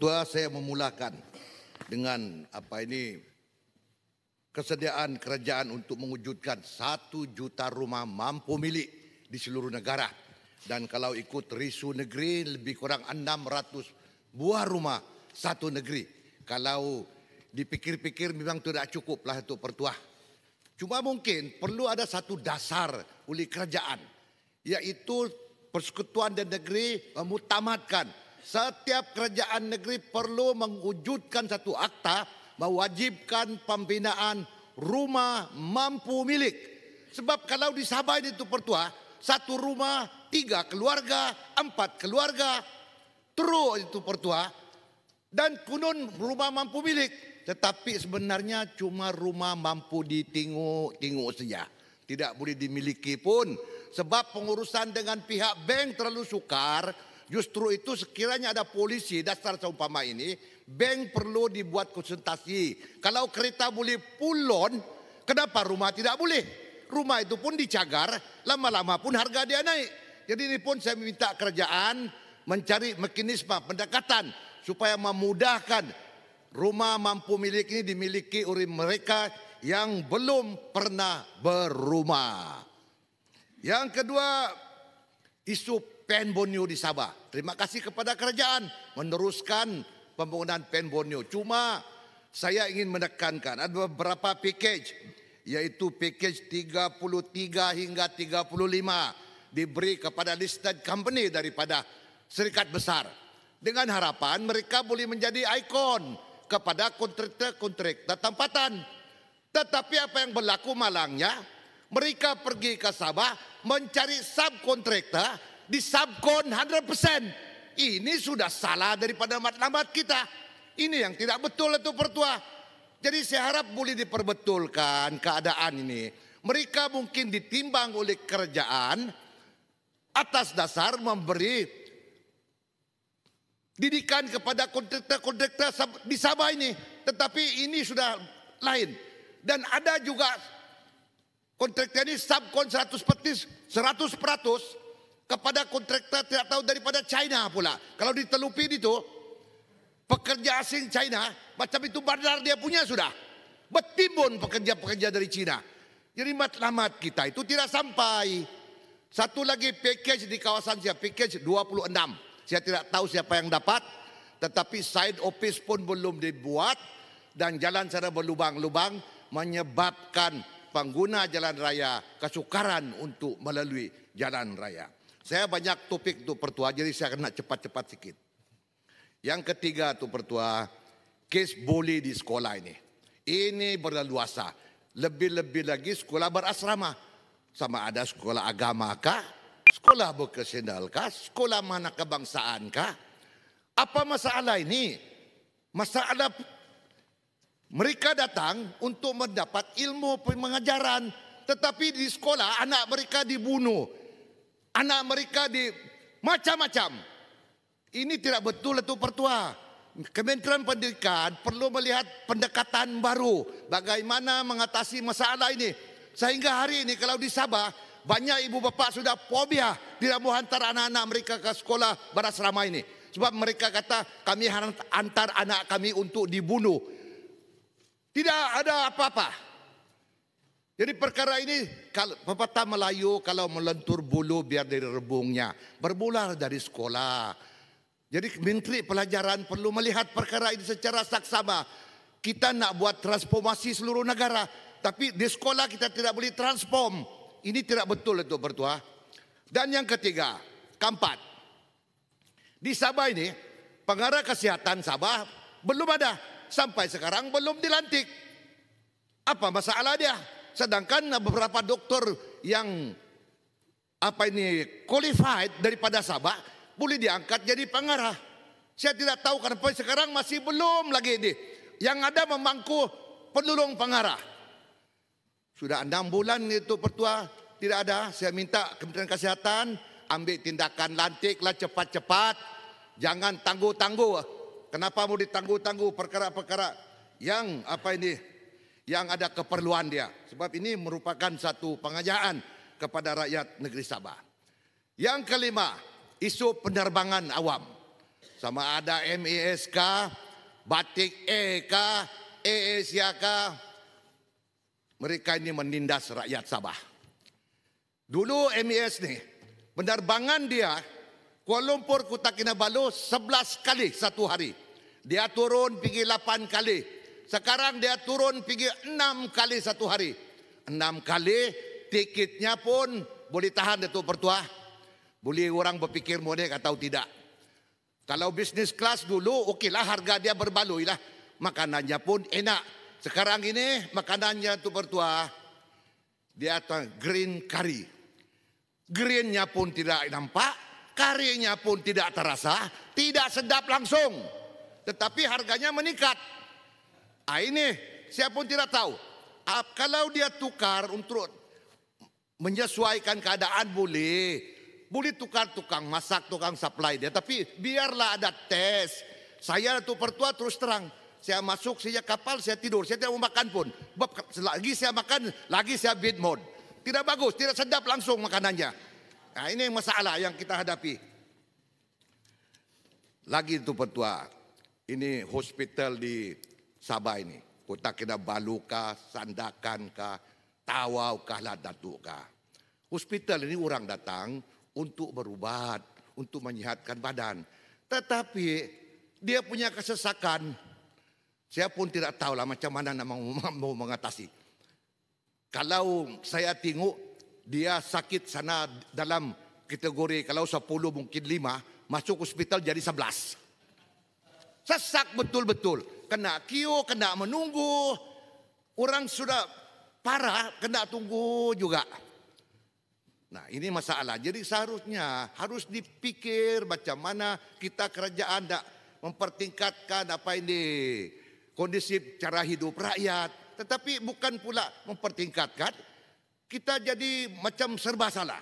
Tua, saya memulakan dengan kesediaan kerajaan untuk mewujudkan 1 juta rumah mampu milik di seluruh negara. Dan kalau ikut risu negeri lebih kurang 600 buah rumah satu negeri. Kalau dipikir-pikir memang tidak cukuplah itu Pertua. Cuma mungkin perlu ada satu dasar oleh kerajaan, yaitu Persekutuan dan Negeri memutamatkan setiap kerajaan negeri perlu mewujudkan satu akta mewajibkan pembinaan rumah mampu milik. Sebab kalau di Sabah ini itu Pertua, satu rumah 3 keluarga, 4 keluarga, terus itu Pertua, dan kunun rumah mampu milik. Tetapi sebenarnya cuma rumah mampu ditengok-tengok saja, tidak boleh dimiliki pun. Sebab pengurusan dengan pihak bank terlalu sukar. Justru itu sekiranya ada polisi dasar seumpama ini, bank perlu dibuat konsultasi. Kalau kereta boleh pulon, kenapa rumah tidak boleh? Rumah itu pun dicagar, lama-lama pun harga dia naik. Jadi ini pun saya minta kerajaan mencari mekanisme pendekatan supaya memudahkan rumah mampu milik ini dimiliki oleh mereka yang belum pernah berumah. Yang kedua, isu Pen Borneo di Sabah. Terima kasih kepada kerajaan meneruskan pembangunan Pen Borneo. Cuma saya ingin menekankan ada beberapa package, yaitu package 33 hingga 35 diberi kepada listed company daripada syarikat besar. Dengan harapan mereka boleh menjadi ikon kepada kontraktor tempatan. Tetapi apa yang berlaku malangnya, mereka pergi ke Sabah mencari subkontraktor di subkon 100%. Ini sudah salah daripada matlamat kita. Ini yang tidak betul itu Pertua. Jadi saya harap boleh diperbetulkan keadaan ini. Mereka mungkin ditimbang oleh kerajaan atas dasar memberi didikan kepada kontraktor di Sabah ini. Tetapi ini sudah lain. Dan ada juga kontraktor ini subkon 100% kepada kontraktor tidak tahu daripada China pula. Kalau ditelupi itu, pekerja asing China, macam itu bandar dia punya sudah. Bertimbun pekerja-pekerja dari China. Jadi matlamat kita itu tidak sampai. Satu lagi package di kawasan saya, package 26. Saya tidak tahu siapa yang dapat, tetapi side office pun belum dibuat dan jalan sana berlubang-lubang menyebabkan pengguna jalan raya kesukaran untuk melalui jalan raya. Saya banyak topik tu Pertua, jadi saya kena cepat-cepat sikit. Yang ketiga tu Pertua, kes bully di sekolah ini. Ini berleluasa. Lebih-lebih lagi sekolah berasrama. Sama ada sekolah agama kah? Sekolah berkesenal kah? Sekolah mana kebangsaan kah? Apa masalah ini? Masalah mereka datang untuk mendapat ilmu pengajaran, tetapi di sekolah anak mereka dibunuh, anak mereka di macam-macam. Ini tidak betul itu Pertua. Kementerian Pendidikan perlu melihat pendekatan baru bagaimana mengatasi masalah ini. Sehingga hari ini kalau di Sabah banyak ibu bapa sudah fobia tidak mau hantar anak-anak mereka ke sekolah berasrama ini. Sebab mereka kata kami hantar anak kami untuk dibunuh. Tidak ada apa-apa. Jadi perkara ini, pepatah Melayu kalau melentur bulu biar dari rebungnya. Bermula dari sekolah. Jadi Menteri Pelajaran perlu melihat perkara ini secara saksama. Kita nak buat transformasi seluruh negara, tapi di sekolah kita tidak boleh transform. Ini tidak betul itu Pertua. Dan yang ketiga, keempat. Di Sabah ini, pengarah kesihatan Sabah belum ada. Sampai sekarang belum dilantik. Apa masalah dia? Sedangkan beberapa doktor yang qualified daripada Sabah boleh diangkat jadi pengarah. Saya tidak tahu kenapa sekarang masih belum lagi ini. Yang ada memangku penolong pengarah. Sudah 6 bulan itu Pertua tidak ada. Saya minta Kementerian Kesihatan ambil tindakan, lantiklah cepat-cepat. Jangan tangguh-tangguh. Kenapa mau ditangguh-tangguh perkara-perkara yang yang ada keperluan dia. Sebab ini merupakan satu pengajaan kepada rakyat negeri Sabah. Yang kelima, isu penerbangan awam. sama ada MES kah, Batik E kah, Asia kah, mereka ini menindas rakyat Sabah. Dulu MES nih, penerbangan dia Kuala Lumpur Kota Kinabalu 11 kali satu hari. Dia turun pergi 8 kali. Sekarang dia turun pergi 6 kali satu hari. 6 kali tiketnya pun boleh tahan Datuk Pertua. Boleh orang berfikir modek atau tidak. Kalau bisnis kelas dulu okeylah harga dia berbaloi lah. Makanannya pun enak. Sekarang ini makanannya Datuk Pertua dia green curry. Greennya pun tidak nampak, karinya pun tidak terasa, tidak sedap langsung. Tetapi harganya meningkat. Ini saya pun tidak tahu. Kalau dia tukar untuk menyesuaikan keadaan boleh tukar tukang masak, tukang supply dia. Tapi biarlah ada tes. Saya Datuk Pertua terus terang. Saya masuk, saya kapal, saya tidur. Saya tidak mau makan pun. Lagi saya makan, lagi saya bid mode. Tidak bagus, tidak sedap langsung makanannya. Nah, ini masalah yang kita hadapi. Lagi Datuk Pertua, ini hospital di Sabah ini. Kota Kinabalu kah, Sandakan kah, Tawau kah, Datuk kah. Hospital ini orang datang untuk berubat, untuk menyihatkan badan. Tetapi dia punya kesesakan. Saya pun tidak tahulah macam mana nak mau mengatasi. Kalau saya tengok dia sakit sana dalam kategori kalau 10 mungkin 5, masuk hospital jadi 11. Sesak betul-betul. Kena queue, kena menunggu. Orang sudah parah, kena tunggu juga. Nah ini masalah. Jadi seharusnya harus dipikir macam mana kita kerajaan tak mempertingkatkan apa ini kondisi cara hidup rakyat. Tetapi bukan pula mempertingkatkan, kita jadi macam serba salah.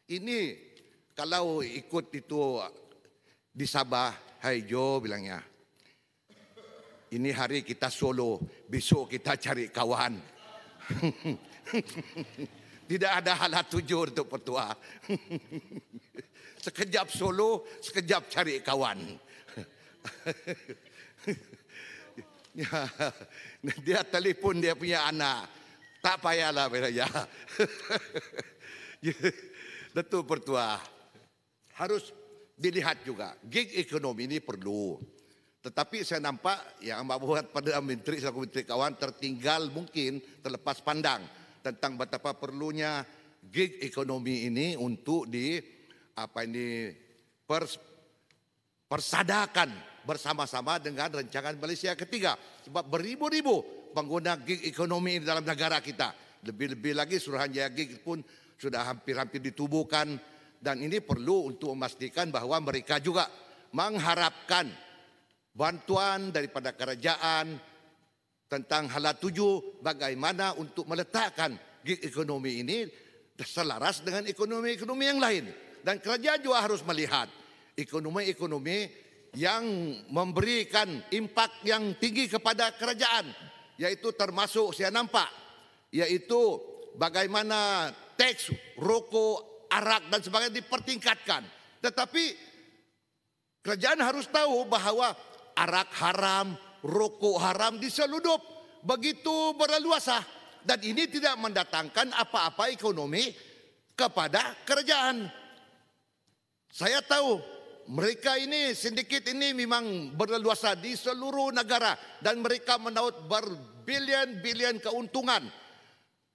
Ini kalau ikut itu di Sabah, hai Jo bilangnya. Ini hari kita solo, besok kita cari kawan. Tidak ada halat tujuh untuk Pertua. Sekejap solo, sekejap cari kawan. Dia telefon dia punya anak. Tak payahlah ya. Datuk Pertua, harus dilihat juga. Gig ekonomi ini perlu. Tetapi saya nampak yang buat Perdana Menteri selaku Menteri Kawan tertinggal mungkin terlepas pandang tentang betapa perlunya gig ekonomi ini untuk persadakan bersama-sama dengan rancangan Malaysia ketiga. Sebab beribu-ribu pengguna gig ekonomi dalam negara kita. Lebih-lebih lagi Suruhanjaya Gig pun sudah hampir-hampir ditubuhkan. Dan ini perlu untuk memastikan bahawa mereka juga mengharapkan bantuan daripada kerajaan tentang halat tuju bagaimana untuk meletakkan gig ekonomi ini selaras dengan ekonomi-ekonomi yang lain. Dan kerajaan juga harus melihat ekonomi-ekonomi yang memberikan impak yang tinggi kepada kerajaan, yaitu termasuk saya nampak, yaitu bagaimana teks rokok, arak dan sebagainya dipertingkatkan. Tetapi kerajaan harus tahu bahawa arak haram, rokok haram diseludup begitu berleluasa. Dan ini tidak mendatangkan apa-apa ekonomi kepada kerajaan. Saya tahu mereka ini, sindiket ini memang berleluasa di seluruh negara. Dan mereka menaut berbilion-bilion keuntungan.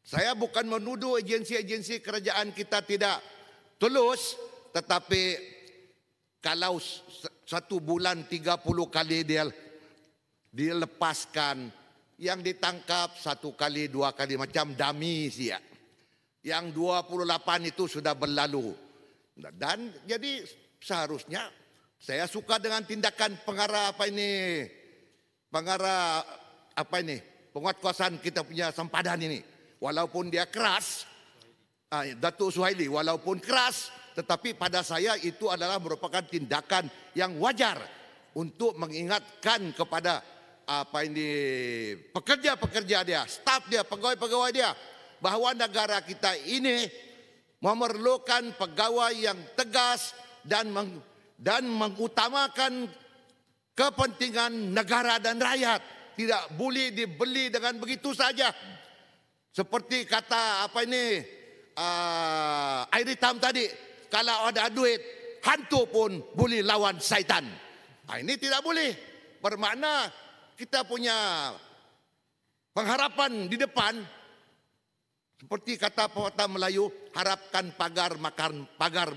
Saya bukan menuduh agensi-agensi kerajaan kita tidak tulus. Tetapi kalau satu bulan 30 kali dia dilepaskan, yang ditangkap 1 kali 2 kali macam dummy siap. Yang 28 itu sudah berlalu. Dan jadi seharusnya saya suka dengan tindakan pengarah penguatkuasaan kita punya sempadan ini. Walaupun dia keras, Datuk Suhaili walaupun keras, tetapi pada saya itu adalah merupakan tindakan yang wajar untuk mengingatkan kepada pekerja-pekerja dia, staf dia, pegawai-pegawai dia, bahawa negara kita ini memerlukan pegawai yang tegas dan mengutamakan kepentingan negara dan rakyat. Tidak boleh dibeli dengan begitu saja. Seperti kata air hitam tadi, kalau ada duit, hantu pun boleh lawan syaitan. Ini tidak boleh. Bermakna kita punya pengharapan di depan, seperti kata pepatah Melayu, harapkan pagar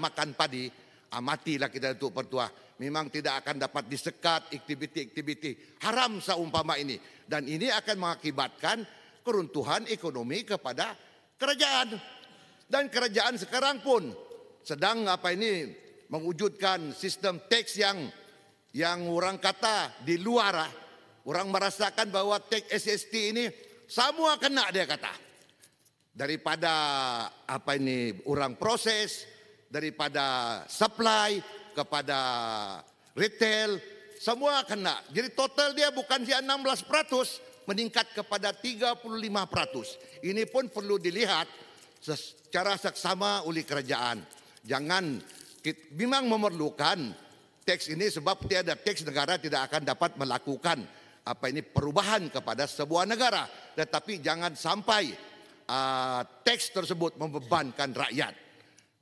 makan padi, matilah kita untuk pertua. Memang tidak akan dapat disekat aktiviti-aktiviti haram seumpama ini. Dan ini akan mengakibatkan keruntuhan ekonomi kepada kerajaan. Dan kerajaan sekarang pun sedang mewujudkan sistem teks yang orang kata di luar, orang merasakan bahwa teks SST ini semua kena, dia kata. Daripada orang proses, daripada supply kepada retail, semua kena. Jadi total dia bukan 16%, meningkat kepada 35%. Ini pun perlu dilihat secara seksama oleh kerajaan. Jangan, memang memerlukan teks ini sebab tiada teks negara tidak akan dapat melakukan perubahan kepada sebuah negara. Tetapi jangan sampai teks tersebut membebankan rakyat.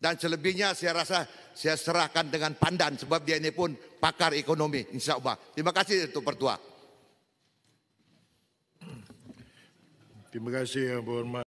Dan selebihnya saya rasa saya serahkan dengan Pandan sebab dia ini pun pakar ekonomi, insya-Allah. Terima kasih Datuk Pertua. Terima kasih Yang Berhormat.